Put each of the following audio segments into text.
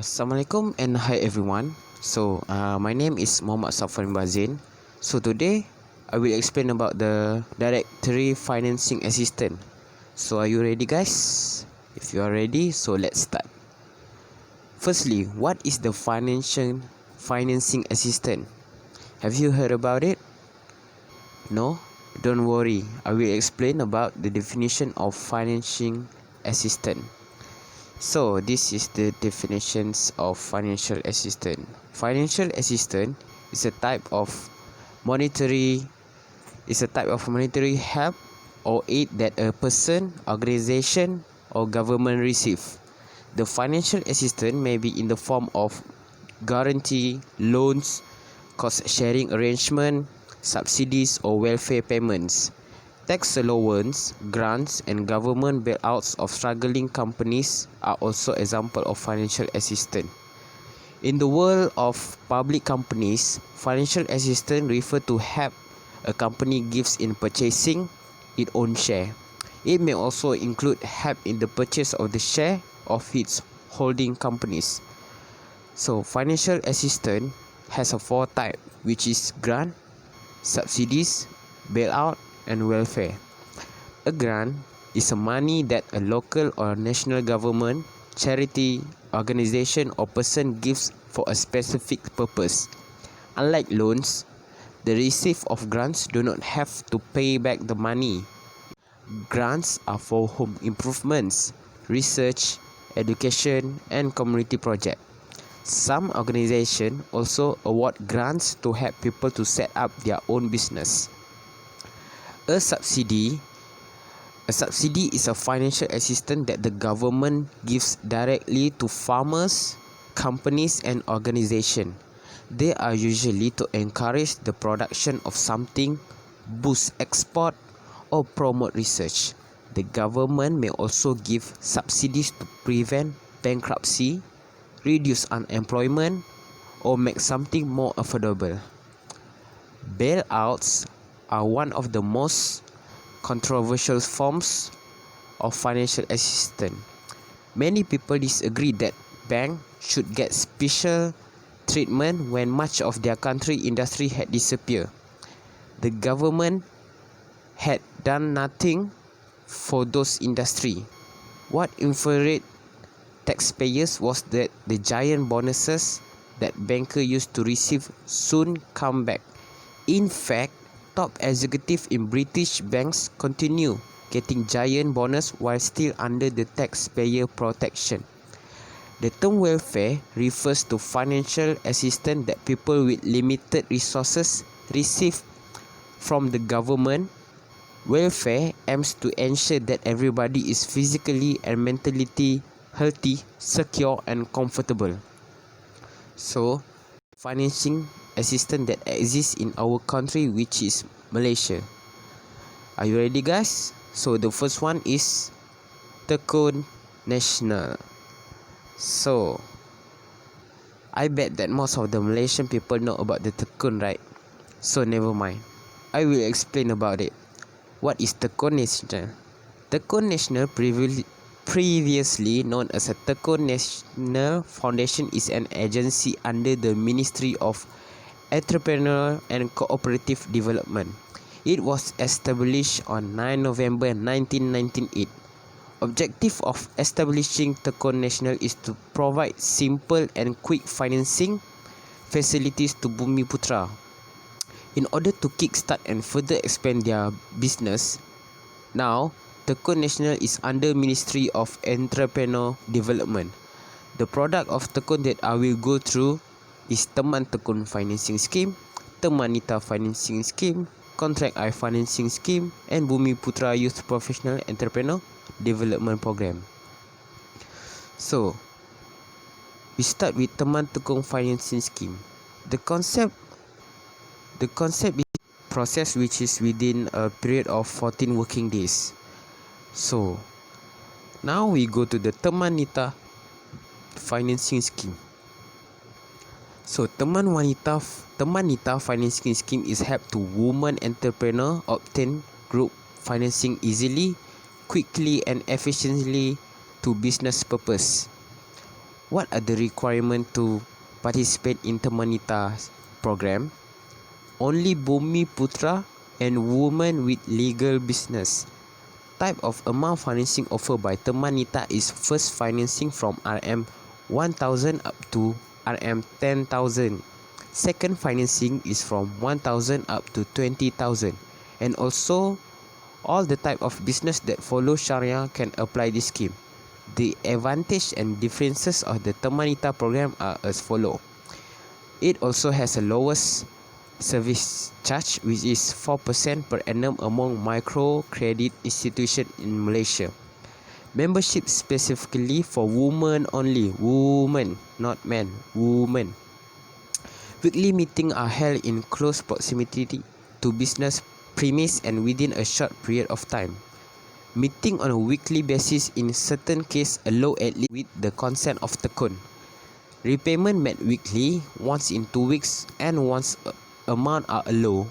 Assalamualaikum and hi everyone. My name is Muhammad Safuan Bahzin. So today I will explain about the directory financing assistant. So are you ready guys? If you are ready, so let's start. Firstly, what is the financing assistant? Have you heard about it? No? Don't worry. I will explain about the definition of financing assistant. So this is the definitions of financial assistant. Financial assistant is a type of monetary help or aid that a person, organization or government receive. The financial assistant may be in the form of guarantee, loans, cost sharing arrangement, subsidies or welfare payments. Tax allowance, grants and government bailouts of struggling companies are also examples of financial assistance. In the world of public companies, financial assistance refer to help a company gives in purchasing its own share. It may also include help in the purchase of the share of its holding companies. So, financial assistance has a four type, which is grant, subsidies, bailout and welfare. A grant is a money that a local or national government, charity, organization or person gives for a specific purpose. Unlike loans, the receipt of grants do not have to pay back the money. Grants are for home improvements, research, education and community projects. Some organizations also award grants to help people to set up their own business. A subsidy is a financial assistance that the government gives directly to farmers, companies and organizations. They are usually to encourage the production of something, boost export or promote research. The government may also give subsidies to prevent bankruptcy, reduce unemployment or make something more affordable. Bailouts are one of the most controversial forms of financial assistance. Many people disagree that banks should get special treatment when much of their country industry had disappeared. The government had done nothing for those industry. What infuriated taxpayers was that the giant bonuses that bankers used to receive soon come back. In fact, top executives in British banks continue getting giant bonus while still under the taxpayer protection. The term welfare refers to financial assistance that people with limited resources receive from the government. Welfare aims to ensure that everybody is physically and mentally healthy, secure and comfortable. So, financing assistance that exists in our country, which is Malaysia. Are you ready guys? So the first one is Tekun Nasional. So I bet that most of the Malaysian people know about the Tekun, right? So never mind, I will explain about it. What is Tekun Nasional? Tekun Nasional, previously known as a Tekun National Foundation, is an agency under the Ministry of Entrepreneurial and Cooperative Development. It was established on 9 November 1998. Objective of establishing Tekun Nasional is to provide simple and quick financing facilities to Bumiputra in order to kickstart and further expand their business. Now, Tekun Nasional is under Ministry of Entrepreneurial Development. The product of Tekun that I will go through is Teman Tekun Financing Scheme, Temanita Financing Scheme, Contract I Financing Scheme and Bumiputra Youth Professional Entrepreneur Development Program. So, we start with Teman Tekun Financing Scheme. The concept is process which is within a period of 14 working days. So, now we go to the Temanita Financing Scheme. So, Temanita Financing Scheme is help to women entrepreneur obtain group financing easily, quickly and efficiently to business purpose. What are the requirements to participate in Temanita program? Only Bumi Putra and women with legal business. Type of amount financing offered by Temanita is first financing from RM1,000 up to RM10,000. Second financing is from 1,000 up to 20,000. And also, all the type of business that follow Sharia can apply this scheme. The advantage and differences of the Temanita program are as follow. It also has a lowest service charge, which is 4% per annum among microcredit institutions in Malaysia. Membership specifically for women only. Women, not men. Women. Weekly meetings are held in close proximity to business premise and within a short period of time. Meeting on a weekly basis in certain cases allow at least with the consent of tekun. Repayment made weekly, once in 2 weeks, and once amount are allowed.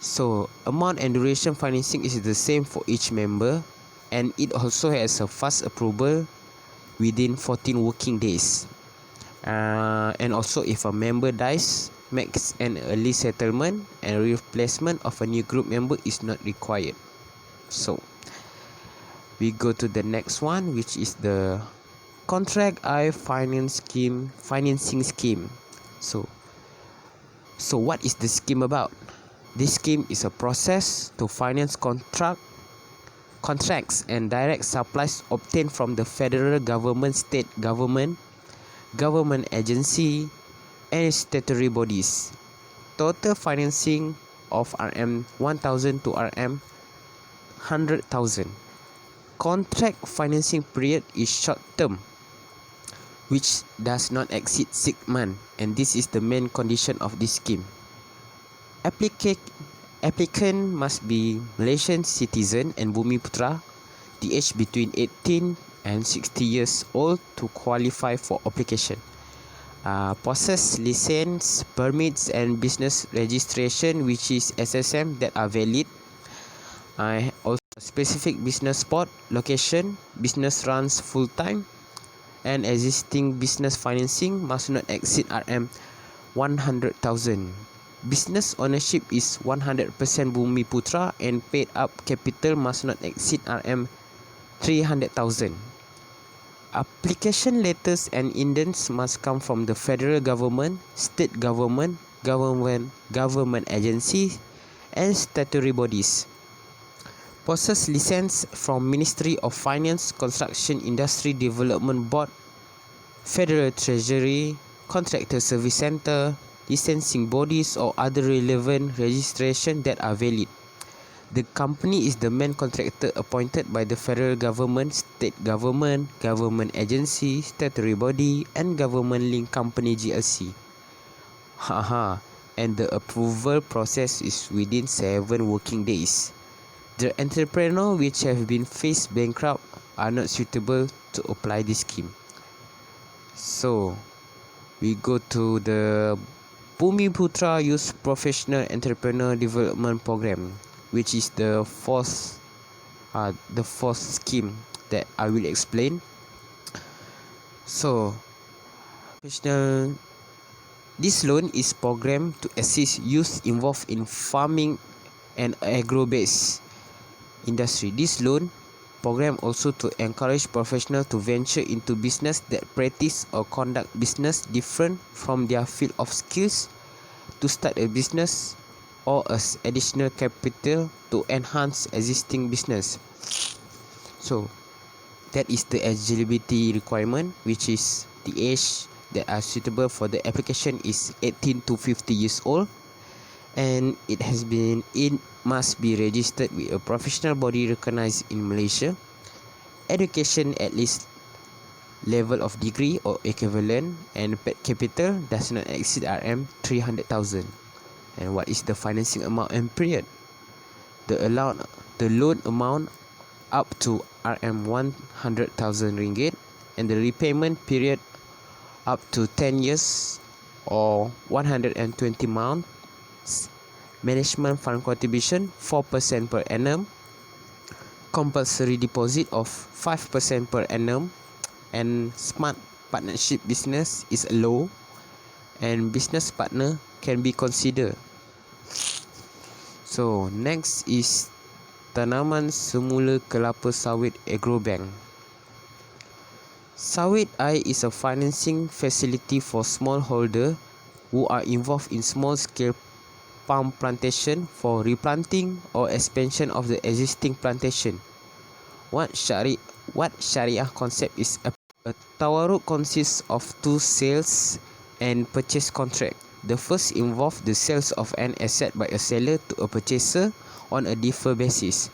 So amount and duration financing is the same for each member, and it also has a fast approval within 14 working days. And also if a member dies, makes an early settlement and replacement of a new group member is not required. So we go to the next one, which is the contract financing scheme. So what is the scheme about? This scheme is a process to finance contracts and direct supplies obtained from the federal government, state government, government agency, and statutory bodies. Total financing of RM1,000 to RM100,000. Contract financing period is short term, which does not exceed 6 months, and this is the main condition of this scheme. Applicant must be Malaysian citizen and Bumi Putra, the age between 18 and 60 years old to qualify for application. Possess license, permits and business registration, which is SSM, that are valid. Also specific business spot, location, business runs full time, and existing business financing must not exceed RM100,000. Business ownership is 100% Bumi Putra, and paid up capital must not exceed RM300,000. Application letters and indents must come from the federal government, state government, government agencies, and statutory bodies. Possess license from Ministry of Finance, Construction Industry Development Board, Federal Treasury, Contractor Service Centre, licensing bodies or other relevant registration that are valid. The company is the main contractor appointed by the federal government, state government, government agency, statutory body, and government-linked company GLC. And the approval process is within 7 working days. The entrepreneur which have been faced bankrupt are not suitable to apply this scheme. So we go to the Bumi Putra Youth Professional Entrepreneur Development Program, which is the fourth scheme that I will explain. So this loan is programmed to assist youth involved in farming and agro-based industry. This loan program also to encourage professionals to venture into business that practice or conduct business different from their field of skills, to start a business or as additional capital to enhance existing business. So that is the eligibility requirement, which is the age that are suitable for the application is 18 to 50 years old, and it must be registered with a professional body recognized in Malaysia. Education at least level of degree or equivalent, and paid capital does not exceed RM300,000. And what is the financing amount and period? The loan amount up to RM100,000 ringgit, and the repayment period up to 10 years or 120 months. Management fund contribution 4% per annum, compulsory deposit of 5% per annum, and smart partnership business is a law and business partner can be considered. So next is tanaman semula kelapa sawit agrobank. Sawit Air is a financing facility for smallholder who are involved in small-scale palm plantation for replanting or expansion of the existing plantation. What Shariah concept is a tawarruk consists of two sales and purchase contract. The first involves the sales of an asset by a seller to a purchaser on a deferred basis.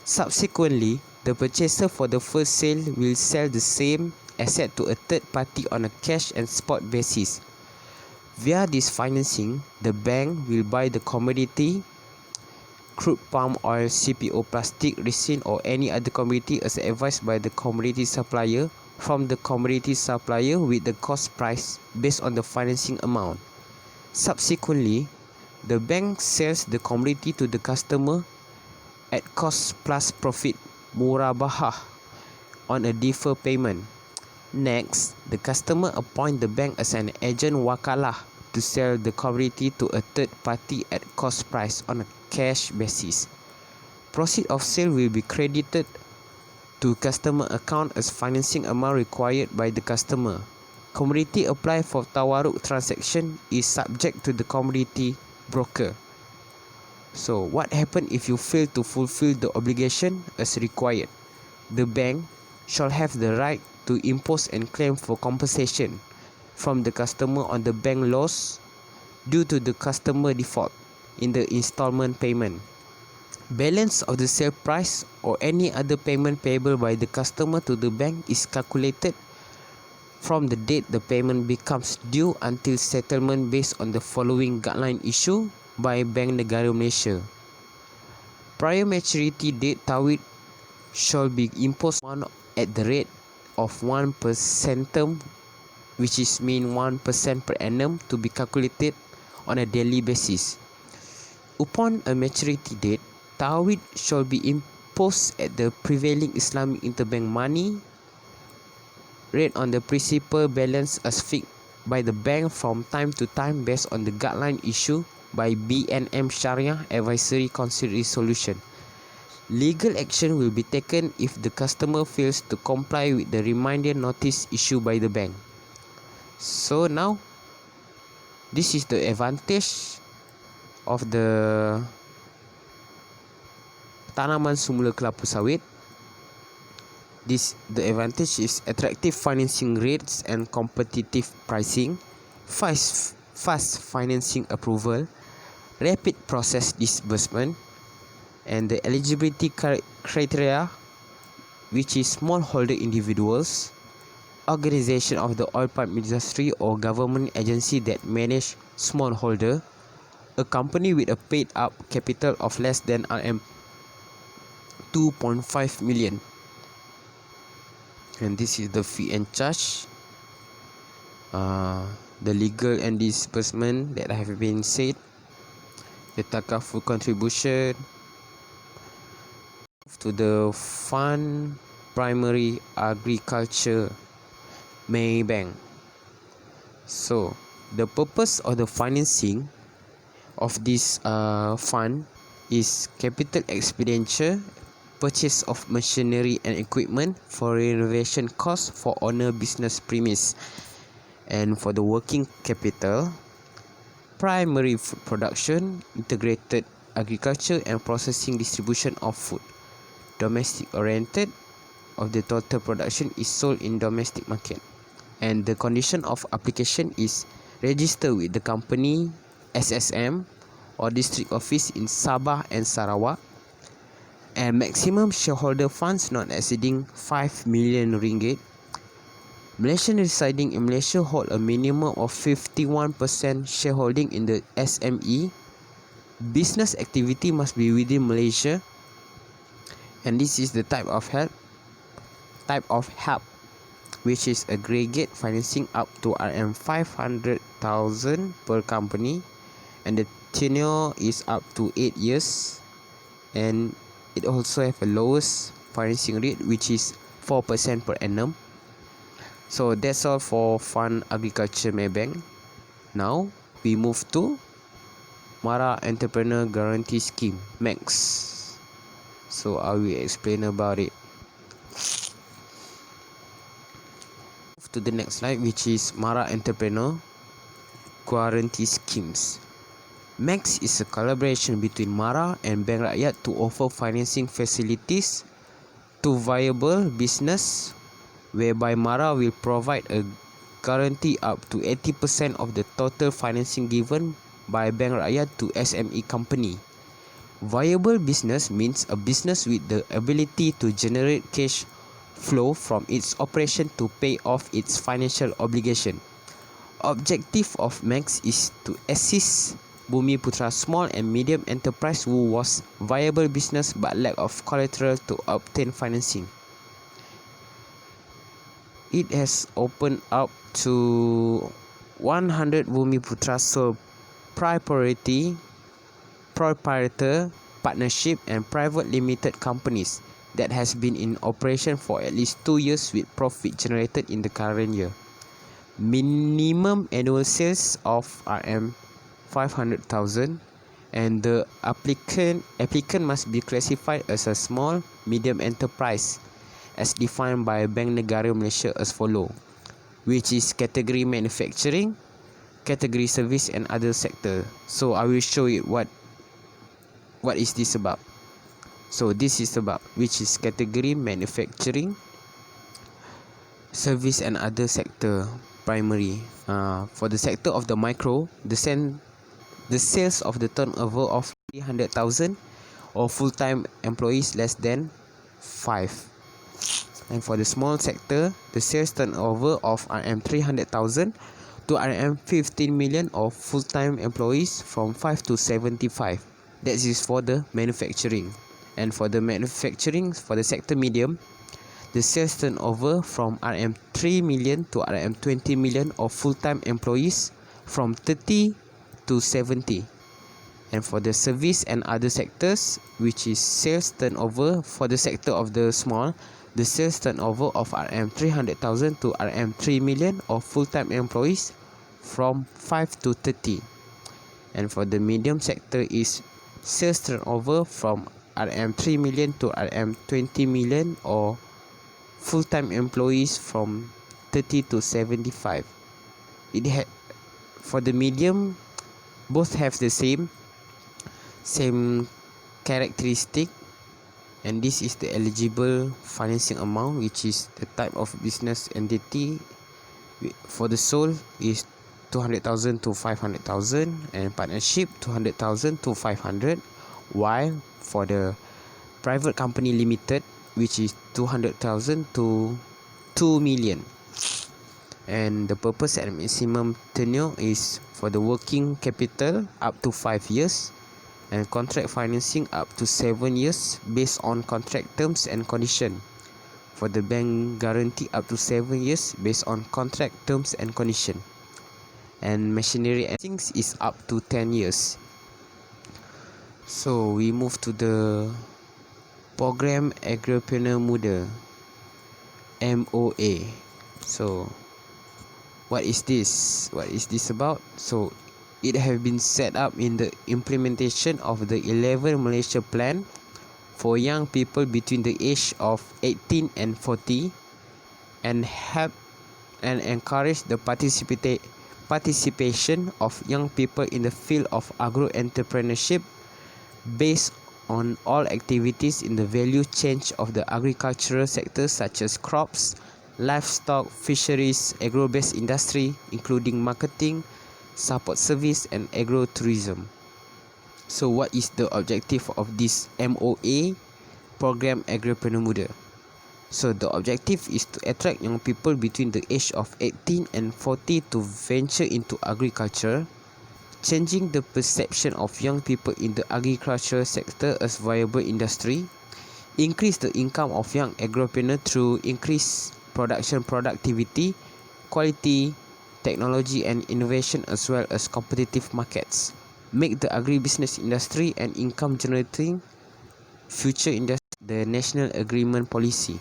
Subsequently, the purchaser for the first sale will sell the same asset to a third party on a cash and spot basis. Via this financing, the bank will buy the commodity, crude palm oil, CPO, plastic, resin or any other commodity as advised by the commodity supplier from the commodity supplier with the cost price based on the financing amount. Subsequently, the bank sells the commodity to the customer at cost plus profit murabahah on a deferred payment. Next, the customer appoint the bank as an agent wakalah to sell the commodity to a third party at cost price on a cash basis. Proceed of sale will be credited to customer account as financing amount required by the customer. Commodity applied for tawarruk transaction is subject to the commodity broker. So, what happens if you fail to fulfill the obligation as required? The bank shall have the right to impose and claim for compensation from the customer on the bank loss due to the customer default in the installment payment. Balance of the sale price or any other payment payable by the customer to the bank is calculated from the date the payment becomes due until settlement based on the following guideline issued by Bank Negara Malaysia. Prior maturity date tawid shall be imposed on at the rate of 1% term, which is mean 1% per annum, to be calculated on a daily basis. Upon a maturity date, tawid shall be imposed at the prevailing Islamic interbank money rate on the principal balance as fixed by the bank from time to time based on the guideline issued by BNM Sharia Advisory Council resolution. Legal action will be taken if the customer fails to comply with the reminder notice issued by the bank. So now, this is the advantage of the tanaman semula kelapa sawit. The advantage is attractive financing rates and competitive pricing, fast financing approval, rapid process disbursement, and the eligibility criteria, which is smallholder individuals, organization of the oil palm industry or government agency that manage smallholder, a company with a paid up capital of less than RM 2.5 million. And this is the fee and charge, the legal and disbursement that have been said, the takaful contribution to the fund primary agriculture Maybank. So the purpose of the financing of this fund is capital expenditure, purchase of machinery and equipment for renovation costs for owner business premise, and for the working capital, primary food production, integrated agriculture and processing distribution of food. Domestic oriented of the total production is sold in domestic market, and the condition of application is register with the company SSM or district office in Sabah and Sarawak, and maximum shareholder funds not exceeding 5 million ringgit. Malaysian residing in Malaysia hold a minimum of 51% shareholding in the SME. Business activity must be within Malaysia, and this is the type of help, which is aggregate financing up to RM 500,000 per company, and the tenure is up to 8 years, and it also have a lowest financing rate, which is 4% per annum. So that's all for Fund Agriculture Maybank. Now we move to Mara Entrepreneur Guarantee Scheme, MAX. So I will explain about it. Move to the next slide, which is Mara Entrepreneur Guarantee Schemes. MAX is a collaboration between Mara and Bank Rakyat to offer financing facilities to viable business, whereby Mara will provide a guarantee up to 80% of the total financing given by Bank Rakyat to SME company. Viable business means a business with the ability to generate cash flow from its operation to pay off its financial obligation. Objective of MAX is to assist Bumiputra small and medium enterprise who was viable business but lack of collateral to obtain financing. It has opened up to 100 Bumiputra sole proprietor partnership and private limited companies that has been in operation for at least 2 years with profit generated in the current year. Minimum annual sales of RM 500,000 and the applicant must be classified as a small medium enterprise as defined by Bank Negara Malaysia as follow, which is category manufacturing, category service and other sector. So I will show you what is this about. So this is about which is category manufacturing, service and other sector primary. For the sector of the micro, the sales of the turnover of 300,000 or full-time employees less than 5. And for the small sector, the sales turnover of RM 300,000 to RM 15 million of full-time employees from 5 to 75. That is for the manufacturing. And for the manufacturing, for the sector medium, the sales turnover from RM 3 million to RM 20 million of full-time employees from 30 to 70. And for the service and other sectors, which is sales turnover for the sector of the small, the sales turnover of RM 300,000 to RM 3 million of full-time employees from 5 to 30. And for the medium sector is sales turnover from RM 3 million to RM 20 million or full-time employees from 30 to 75. For the medium, both have the same characteristic, and this is the eligible financing amount, which is the type of business entity. For the sole is 200,000 to 500,000 and partnership 200,000 to 500, while for the private company limited, which is 200,000 to 2 million. And the purpose and maximum tenure is for the working capital up to 5 years and contract financing up to 7 years based on contract terms and condition. For the bank guarantee up to 7 years based on contract terms and condition. And machinery and things is up to 10 years. So we move to the Program Agripreneur Muda, MOA. So what is this? What is this about? So it has been set up in the implementation of the 11 Malaysia Plan for young people between the age of 18 and 40 and help and encourage the participation of young people in the field of agro-entrepreneurship based on all activities in the value chain of the agricultural sector such as crops, livestock, fisheries, agro-based industry including marketing, support service and agro-tourism. So what is the objective of this MOA, Program Agripreneur Muda? So the objective is to attract young people between the age of 18 and 40 to venture into agriculture, changing the perception of young people in the agricultural sector as viable industry, increase the income of young agripreneurs through increased productivity, quality, technology and innovation as well as competitive markets, make the agribusiness industry an income generating future industry. The National Agreement Policy.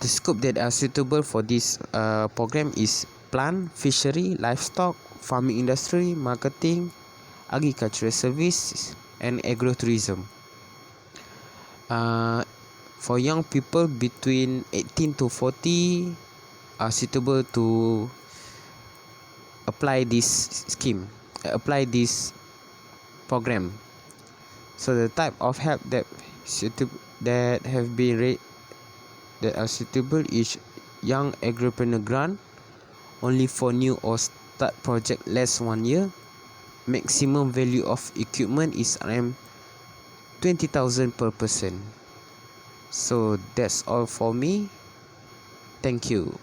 The scope that are suitable for this program is plant, fishery, livestock, farming industry, marketing, agricultural service, and agrotourism. For young people between 18 to 40 are suitable to apply this program. So the type of help that are suitable is young agripreneur grant, only for new or start project less 1 year. Maximum value of equipment is around 20,000 per person. So that's all for me. Thank you.